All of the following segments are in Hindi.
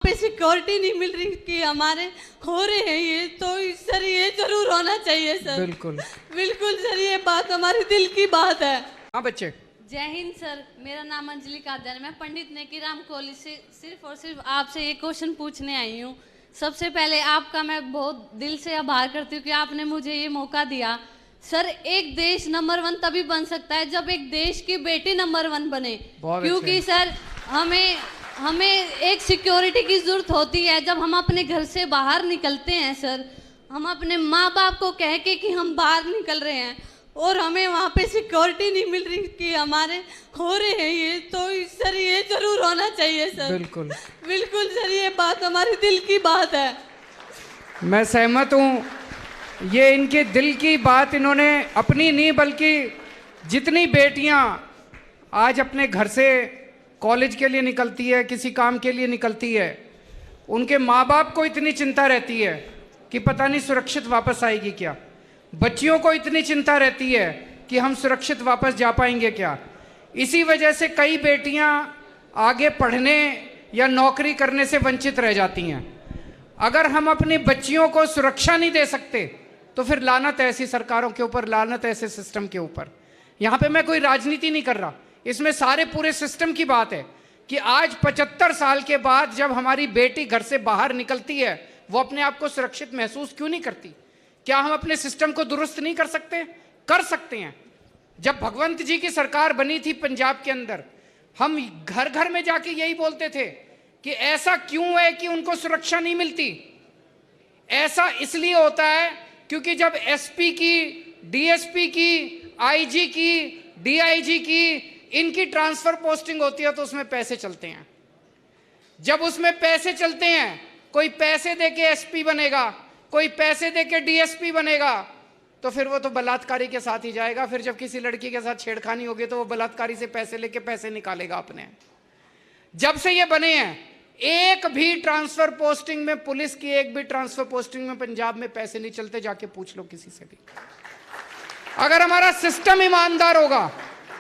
पे सिक्योरिटी नहीं मिल रही कि हमारे हो रहे हैं ये, तो सर ये जरूर होना चाहिए सर। बिल्कुल बिल्कुल सर, ये बात हमारे दिल की बात है। हाँ बच्चे। जय हिंद सर, मेरा नाम अंजलि कादर है। मैं पंडित नेकीराम कॉलेज से सिर्फ और सिर्फ आपसे एक क्वेश्चन पूछने आई हूँ। सबसे पहले आपका मैं बहुत दिल से आभार करती हूँ कि आपने मुझे ये मौका दिया। सर, एक देश नंबर 1 तभी बन सकता है जब एक देश की बेटी नंबर 1 बने, क्योंकि सर हमें एक सिक्योरिटी की जरूरत होती है जब हम अपने घर से बाहर निकलते हैं। सर, हम अपने माँ बाप को कह के कि हम बाहर निकल रहे हैं और हमें वहाँ पे सिक्योरिटी नहीं मिल रही कि हमारे हो रहे हैं ये, तो सर ये जरूर होना चाहिए सर। बिल्कुल बिल्कुल सर, ये बात हमारे दिल की बात है। मैं सहमत हूँ। ये इनके दिल की बात इन्होंने अपनी नहीं, बल्कि जितनी बेटियाँ आज अपने घर से कॉलेज के लिए निकलती है, किसी काम के लिए निकलती है, उनके माँ बाप को इतनी चिंता रहती है कि पता नहीं सुरक्षित वापस आएगी क्या। बच्चियों को इतनी चिंता रहती है कि हम सुरक्षित वापस जा पाएंगे क्या। इसी वजह से कई बेटियां आगे पढ़ने या नौकरी करने से वंचित रह जाती हैं। अगर हम अपनी बच्चियों को सुरक्षा नहीं दे सकते तो फिर लानत ऐसी सरकारों के ऊपर, लानत ऐसे सिस्टम के ऊपर। यहाँ पे मैं कोई राजनीति नहीं कर रहा, इसमें सारे पूरे सिस्टम की बात है कि आज 75 साल के बाद जब हमारी बेटी घर से बाहर निकलती है, वो अपने आप को सुरक्षित महसूस क्यों नहीं करती। क्या हम अपने सिस्टम को दुरुस्त नहीं कर सकते? कर सकते हैं। जब भगवंत जी की सरकार बनी थी पंजाब के अंदर, हम घर घर में जाके यही बोलते थे कि ऐसा क्यों है कि उनको सुरक्षा नहीं मिलती। ऐसा इसलिए होता है क्योंकि जब एसपी की, डीएसपी की, आईजी की, डीआईजी की, इनकी ट्रांसफर पोस्टिंग होती है तो उसमें पैसे चलते हैं। जब उसमें पैसे चलते हैं, कोई पैसे देके एसपी बनेगा, कोई पैसे देके डीएसपी बनेगा, तो फिर वो तो बलात्कारी के साथ ही जाएगा। फिर जब किसी लड़की के साथ छेड़खानी होगी तो वो बलात्कारी से पैसे लेके पैसे निकालेगा अपने। जब से ये बने हैं, एक भी ट्रांसफर पोस्टिंग में, पुलिस की एक भी ट्रांसफर पोस्टिंग में पंजाब में पैसे नहीं चलते। जाके पूछ लो किसी से भी। अगर हमारा सिस्टम ईमानदार होगा,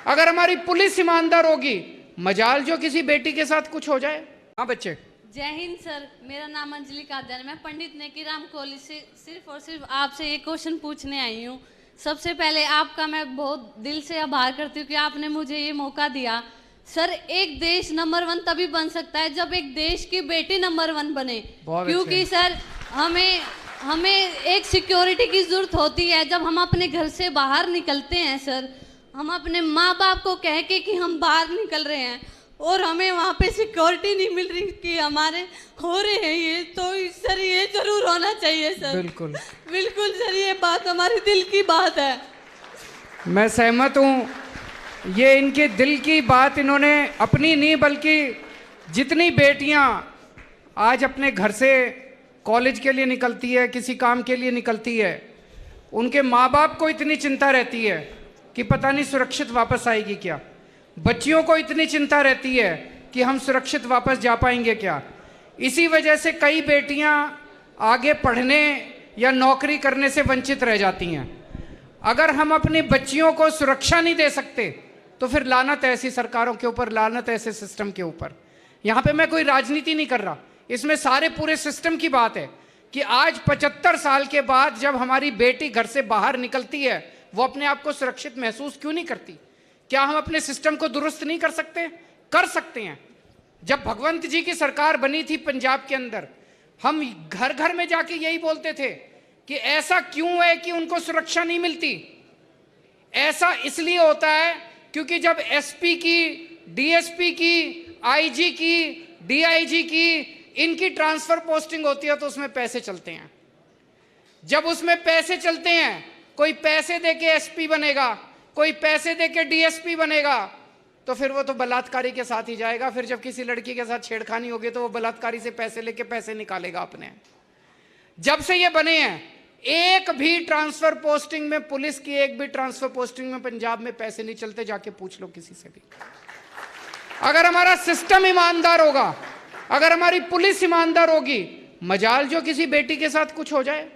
अगर हमारी पुलिस ईमानदार होगी, मजाल जो किसी बेटी के साथ कुछ हो जाए। हाँ बच्चे। जय हिंद सर, मेरा नाम अंजलि कादर है। मैं पंडित नेकीराम कॉलेज से सिर्फ और सिर्फ आपसे एक क्वेश्चन पूछने आई हूँ। सबसे पहले आपका मैं बहुत दिल से आभार करती हूँ कि आपने मुझे ये मौका दिया। सर, एक देश नंबर 1 तभी बन सकता है जब एक देश की बेटी नंबर 1 बने, क्योंकि सर हमें एक सिक्योरिटी की जरूरत होती है जब हम अपने घर से बाहर निकलते हैं। सर, हम अपने माँ बाप को कह के कि हम बाहर निकल रहे हैं और हमें वहाँ पे सिक्योरिटी नहीं मिल रही कि हमारे हो रहे हैं ये, तो सर ये जरूर होना चाहिए सर। बिल्कुल बिल्कुल सर, ये बात हमारे दिल की बात है। मैं सहमत हूँ। ये इनके दिल की बात इन्होंने अपनी नहीं, बल्कि जितनी बेटियाँ आज अपने घर से कॉलेज के लिए निकलती है, किसी काम के लिए निकलती है, उनके माँ बाप को इतनी चिंता रहती है कि पता नहीं सुरक्षित वापस आएगी क्या। बच्चियों को इतनी चिंता रहती है कि हम सुरक्षित वापस जा पाएंगे क्या। इसी वजह से कई बेटियां आगे पढ़ने या नौकरी करने से वंचित रह जाती हैं। अगर हम अपनी बच्चियों को सुरक्षा नहीं दे सकते तो फिर लानत ऐसी सरकारों के ऊपर, लानत ऐसे सिस्टम के ऊपर। यहाँ पे मैं कोई राजनीति नहीं कर रहा, इसमें सारे पूरे सिस्टम की बात है कि आज 75 साल के बाद जब हमारी बेटी घर से बाहर निकलती है, वो अपने आप को सुरक्षित महसूस क्यों नहीं करती। क्या हम अपने सिस्टम को दुरुस्त नहीं कर सकते? कर सकते हैं। जब भगवंत जी की सरकार बनी थी पंजाब के अंदर, हम घर घर में जाके यही बोलते थे कि ऐसा क्यों है कि उनको सुरक्षा नहीं मिलती। ऐसा इसलिए होता है क्योंकि जब एसपी की, डीएसपी की, आईजी की, डीआईजी की, इनकी ट्रांसफर पोस्टिंग होती है तो उसमें पैसे चलते हैं। जब उसमें पैसे चलते हैं, कोई पैसे देके एसपी बनेगा, कोई पैसे देके डीएसपी बनेगा, तो फिर वो तो बलात्कारी के साथ ही जाएगा। फिर जब किसी लड़की के साथ छेड़खानी होगी तो वो बलात्कारी से पैसे लेके पैसे निकालेगा अपने। जब से ये बने हैं, एक भी ट्रांसफर पोस्टिंग में, पुलिस की एक भी ट्रांसफर पोस्टिंग में पंजाब में पैसे नहीं चलते। जाके पूछ लो किसी से भी। अगर हमारा सिस्टम ईमानदार होगा, अगर हमारी पुलिस ईमानदार होगी, मजाल जो किसी बेटी के साथ कुछ हो जाए।